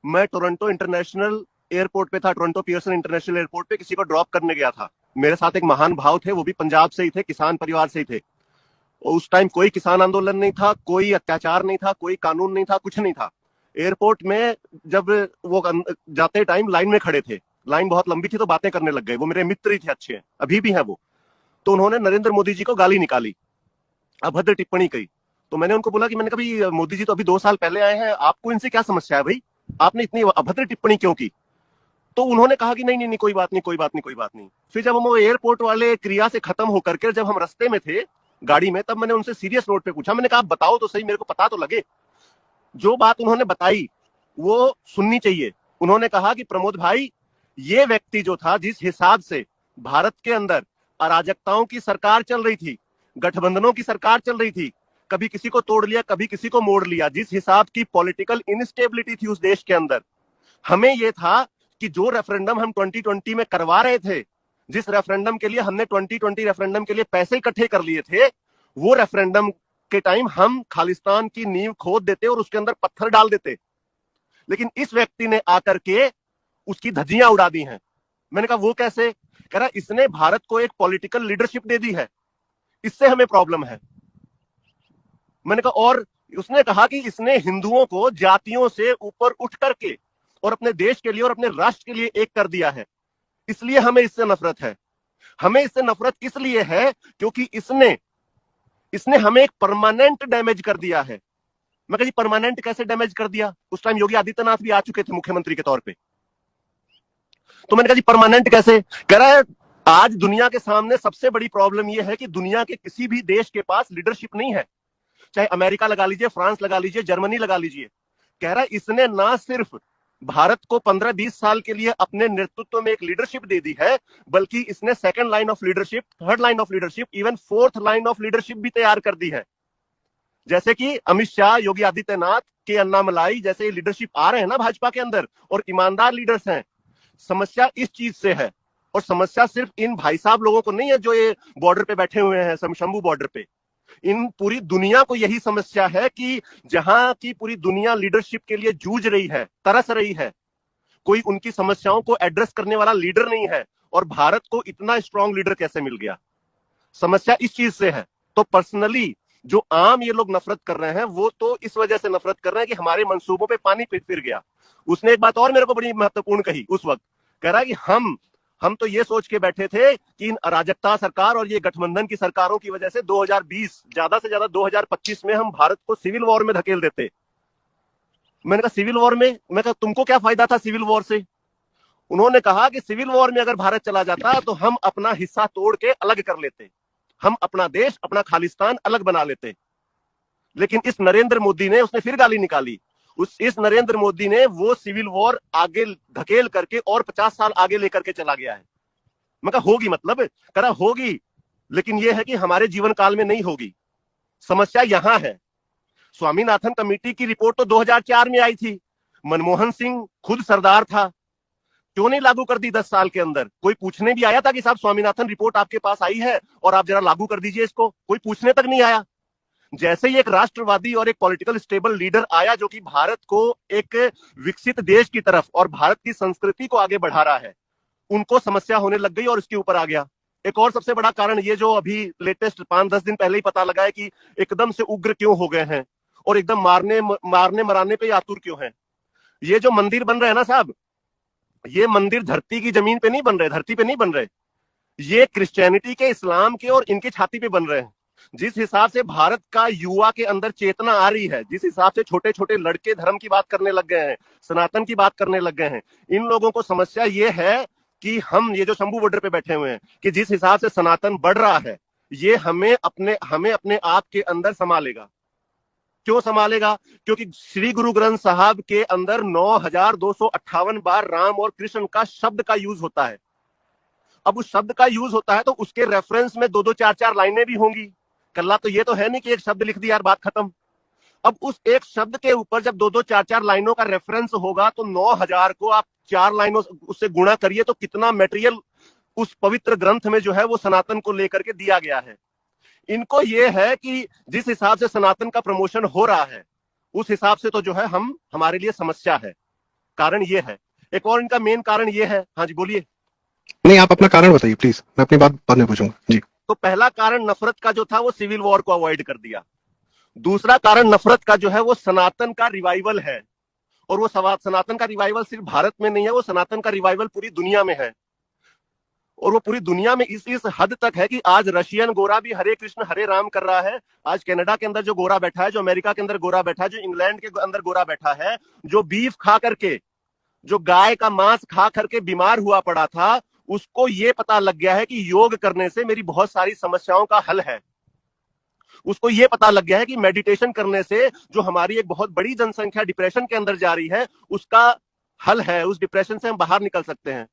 मैं Toronto international airport पे था, टोरंटो पियर्सन इंटरनेशनल एयरपोर्ट पे किसी को ड्रॉप करने गया था। मेरे साथ एक महान भाव थे, वो भी पंजाब से ही थे, किसान परिवार से ही थे। उस टाइम कोई किसान आंदोलन नहीं था, कोई अत्याचार नहीं था, कोई कानून नहीं था, कुछ नहीं था। एयरपोर्ट में जब वो जाते टाइम लाइन में खड़े थे, लाइन बहुत लंबी थी तो बातें करने लग गए। वो मेरे मित्र ही थे, अच्छे हैं, अभी भी हैं वो। तो उन्होंने नरेंद्र मोदी जी को गाली निकाली, अभद्र टिप्पणी की। तो मैंने उनको बोला कि मैंने कभी, मोदी जी तो अभी 2 साल पहले आए हैं, आपको इनसे क्या समस्या है भाई, आपने इतनी अभद्र टिप्पणी क्यों की? तो उन्होंने कहा कि नहीं नहीं नहीं, कोई बात नहीं, कोई बात नहीं, कोई बात नहीं। फिर जब हम वो एयरपोर्ट वाले क्रिया से खत्म होकर के जब हम रास्ते में थे गाड़ी में, तब मैंने उनसे सीरियस नोट पे पूछा, मैंने कहा आप बताओ तो सही, मेरे को पता तो लगे। जो बात उन्होंने बताई वो सुननी चाहिए। उन्होंने कहा कि प्रमोद भाई, ये व्यक्ति जो था, जिस हिसाब से भारत के अंदर अराजकताओं की सरकार चल रही थी, गठबंधनों की सरकार चल रही थी, कभी किसी को तोड़ लिया, कभी किसी को मोड़ लिया, जिस हिसाब की पॉलिटिकल इनस्टेबिलिटी थी उस देश के अंदर, हमें यह था कि जो रेफरेंडम हम 2020 में करवा रहे थे, जिस रेफरेंडम के लिए हमने 2020 रेफरेंडम के लिए पैसे इकट्ठे कर लिए थे, वो रेफरेंडम के टाइम हम खालिस्तान की नींव खोद देते और उसके अंदर पत्थर डाल देते। लेकिन इस व्यक्ति ने आकर के उसकी धज्जियां उड़ा दी हैं। मैंने कहा वो कैसे? कह रहा इसने भारत को एक पॉलिटिकल लीडरशिप दे दी है, इससे हमें प्रॉब्लम है। मैंने कहा, और उसने कहा कि इसने हिंदुओं को जातियों से ऊपर उठ करके और अपने देश के लिए और अपने राष्ट्र के लिए एक कर दिया है, इसलिए हमें इससे नफरत है। हमें इससे नफरत इसलिए है क्योंकि इसने हमें एक परमानेंट डैमेज कर दिया है। मैं कहा जी परमानेंट कैसे डैमेज कर दिया? उस टाइम योगी आदित्यनाथ भी आ चुके थे मुख्यमंत्री के तौर पे। तो मैंने कहा जी परमानेंट कैसे? कह रहा है आज दुनिया के सामने सबसे बड़ी प्रॉब्लम यह है कि दुनिया के किसी भी देश के पास लीडरशिप नहीं है, चाहे अमेरिका लगा लीजिए, फ्रांस लगा लीजिए, जर्मनी लगा लीजिए। कह रहा है इसने ना सिर्फ भारत को 15-20 साल के लिए अपने नेतृत्व में एक लीडरशिप दे दी है, बल्कि इसने second line of leadership, third line of leadership, even fourth line of leadership भी तैयार कर दी है। जैसे कि अमित शाह, योगी आदित्यनाथ के अन्नामलाई जैसे लीडरशिप आ रहे हैं ना भाजपा के अंदर, और ईमानदार लीडर्स हैं। समस्या इस चीज से है, और समस्या सिर्फ इन भाई साहब लोगों को नहीं है जो ये बॉर्डर पे बैठे हुए हैं, शंभू बॉर्डर पे। इन पूरी दुनिया को यही समस्या है कि जहां की पूरी दुनिया लीडरशिप के लिए जूझ रही है, तरस रही है, कोई उनकी समस्याओं को एड्रेस करने वाला लीडर नहीं है। और भारत को इतना स्ट्रांग लीडर कैसे मिल गया? समस्या इस चीज से है। तो पर्सनली जो आम ये लोग नफरत कर रहे हैं, वो तो इस वजह से नफरत कर रहे हैं कि हमारे मंसूबों पे पानी फिर गया। उसने एक बात और मेरे को बड़ी महत्वपूर्ण कही उस वक्त, कह रहा है कि हम तो ये सोच के बैठे थे कि इन अराजकता सरकार और ये गठबंधन की सरकारों की वजह से 2020 ज्यादा से ज्यादा 2025 में हम भारत को सिविल वॉर में धकेल देते। मैंने कहा सिविल वॉर में? मैं कहा तुमको क्या फायदा था सिविल वॉर से? उन्होंने कहा कि सिविल वॉर में अगर भारत चला जाता तो हम अपना हिस्सा तोड़ के अलग कर लेते, हम अपना देश, अपना खालिस्तान अलग बना लेते। लेकिन इस नरेंद्र मोदी ने, उसने फिर गाली निकाली। इस नरेंद्र मोदी ने वो सिविल वॉर आगे धकेल करके और 50 साल आगे लेकर के चला गया है। मैं कहा होगी, मतलब करा होगी, लेकिन यह है कि हमारे जीवन काल में नहीं होगी। समस्या यहां है। स्वामीनाथन कमेटी की रिपोर्ट तो 2004 में आई थी, मनमोहन सिंह खुद सरदार था, क्यों नहीं लागू कर दी 10 साल के अंदर? कोई पूछने भी आया था कि साहब स्वामीनाथन रिपोर्ट आपके पास आई है और आप जरा लागू कर दीजिए इसको? कोई पूछने तक नहीं आया। जैसे ही एक राष्ट्रवादी और एक पॉलिटिकल स्टेबल लीडर आया जो कि भारत को एक विकसित देश की तरफ और भारत की संस्कृति को आगे बढ़ा रहा है, उनको समस्या होने लग गई और इसके ऊपर आ गया। एक और सबसे बड़ा कारण ये जो अभी लेटेस्ट 5-10 दिन पहले ही पता लगा है कि एकदम से उग्र क्यों हो गए हैं और एकदम मारने मराने पे आतुर क्यों हैं। ये जो मंदिर बन रहे हैं ना साहब, ये मंदिर धरती की जमीन पे नहीं बन रहे, धरती पे नहीं बन रहे, ये क्रिश्चियनिटी के, इस्लाम के और इनकी छाती पे बन रहे हैं। जिस हिसाब से भारत का युवा के अंदर चेतना आ रही है, जिस हिसाब से छोटे छोटे लड़के धर्म की बात करने लग गए हैं, सनातन की बात करने लग गए हैं, इन लोगों को समस्या ये है कि हम ये जो शंभू बॉर्डर पे बैठे हुए हैं, कि जिस हिसाब से सनातन बढ़ रहा है, ये हमें अपने आप के अंदर संभालेगा। क्यों संभालेगा? क्योंकि श्री गुरु ग्रंथ साहब के अंदर 9258 बार राम और कृष्ण का शब्द का यूज होता है। अब उस शब्द का यूज होता है तो उसके रेफरेंस में 2-2 4-4 लाइनें भी होंगी। कल्ला तो ये तो है नहीं कि एक शब्द लिख दिया यार बात खत्म। अब उस एक शब्द के ऊपर जब 2-2 4-4 लाइनों का रेफरेंस होगा तो 9000 को आप 4 लाइनों उससे गुणा करिए तो कितना मटेरियल उस पवित्र ग्रंथ में जो है वो सनातन को लेकर के दिया गया है। इनको ये है कि जिस हिसाब से सनातन का प्रमोशन हो रहा है उस हिसाब से तो जो है हमारे लिए समस्या है। कारण ये है। एक और इनका मेन कारण ये है, हाँ जी बोलिए। नहीं, आप अपना कारण बताइए प्लीज, मैं अपनी बात बाद में पूछूंगा जी। तो पहला कारण नफरत का जो था वो सिविल वॉर को अवॉइड कर दिया। दूसरा कारण नफरत का जो है वो सनातन का रिवाइवल है। और वो सनातन का रिवाइवल सिर्फ भारत में नहीं है, वो सनातन का रिवाइवल पूरी दुनिया में है। और वो पूरी दुनिया में इस हद तक है कि आज रशियन गोरा भी हरे कृष्ण हरे राम कर रहा है। आज कनाडा के अंदर जो गोरा बैठा है, जो अमेरिका के अंदर गोरा बैठा है, जो इंग्लैंड के अंदर गोरा बैठा है, जो बीफ खा करके, जो गाय का मांस खा करके बीमार हुआ पड़ा था, उसको ये पता लग गया है कि योग करने से मेरी बहुत सारी समस्याओं का हल है। उसको ये पता लग गया है कि मेडिटेशन करने से जो हमारी एक बहुत बड़ी जनसंख्या डिप्रेशन के अंदर जा रही है, उसका हल है, उस डिप्रेशन से हम बाहर निकल सकते हैं।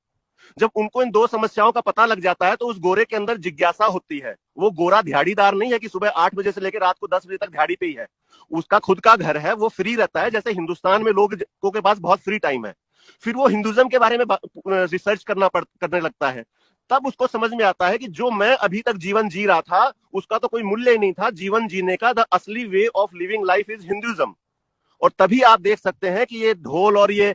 जब उनको इन दो समस्याओं का पता लग जाता है तो उस गोरे के अंदर जिज्ञासा होती है। वो गोरा दिहाड़ीदार नहीं है कि सुबह 8 बजे से लेकर रात को 10 बजे तक दिहाड़ी पे ही है। उसका खुद का घर है, वो फ्री रहता है। जैसे हिंदुस्तान में लोगों के पास बहुत फ्री टाइम है, फिर वो हिंदुज्म के बारे में रिसर्च करने लगता है। तब उसको समझ में आता है कि जो मैं अभी तक जीवन जी रहा था उसका तो कोई मूल्य नहीं था। जीवन जीने का द असली way of living life is Hinduism. और तभी आप देख सकते हैं कि ये ढोल और ये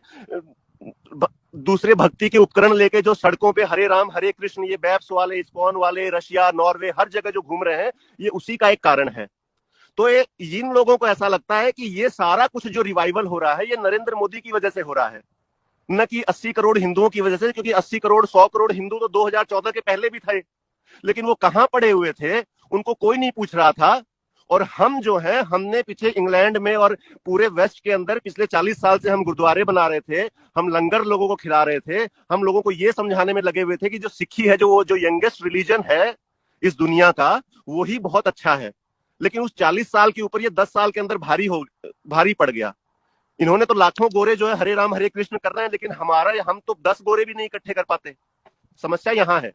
दूसरे भक्ति के उपकरण लेके जो सड़कों पे हरे राम हरे कृष्ण, ये बैप्स वाले, इस्कॉन वाले, रशिया, नॉर्वे, हर जगह जो घूम रहे हैं, ये उसी का एक कारण है। तो ये इन लोगों को ऐसा लगता है कि ये सारा कुछ जो रिवाइवल हो रहा है ये नरेंद्र मोदी की वजह से हो रहा है, न कि 80 करोड़ हिंदुओं की वजह से। क्योंकि 80 करोड़ 100 करोड़ हिंदू तो 2014 के पहले भी थे, लेकिन वो कहां पड़े हुए थे उनको कोई नहीं पूछ रहा था। और हम जो है, हमने पीछे इंग्लैंड में और पूरे वेस्ट के अंदर पिछले 40 साल से हम गुरुद्वारे बना रहे थे, हम लंगर लोगों को खिला रहे थे, हम लोगों को ये समझाने में लगे हुए थे कि जो सिक्खी है, जो यंगेस्ट रिलीजन है इस दुनिया का, वो ही बहुत अच्छा है। लेकिन उस 40 साल के ऊपर ये 10 साल के अंदर भारी पड़ गया। इन्होंने तो लाखों गोरे जो है हरे राम हरे कृष्ण कर रहे हैं, लेकिन हम तो 10 गोरे भी नहीं इकट्ठे कर पाते। समस्या यहां है।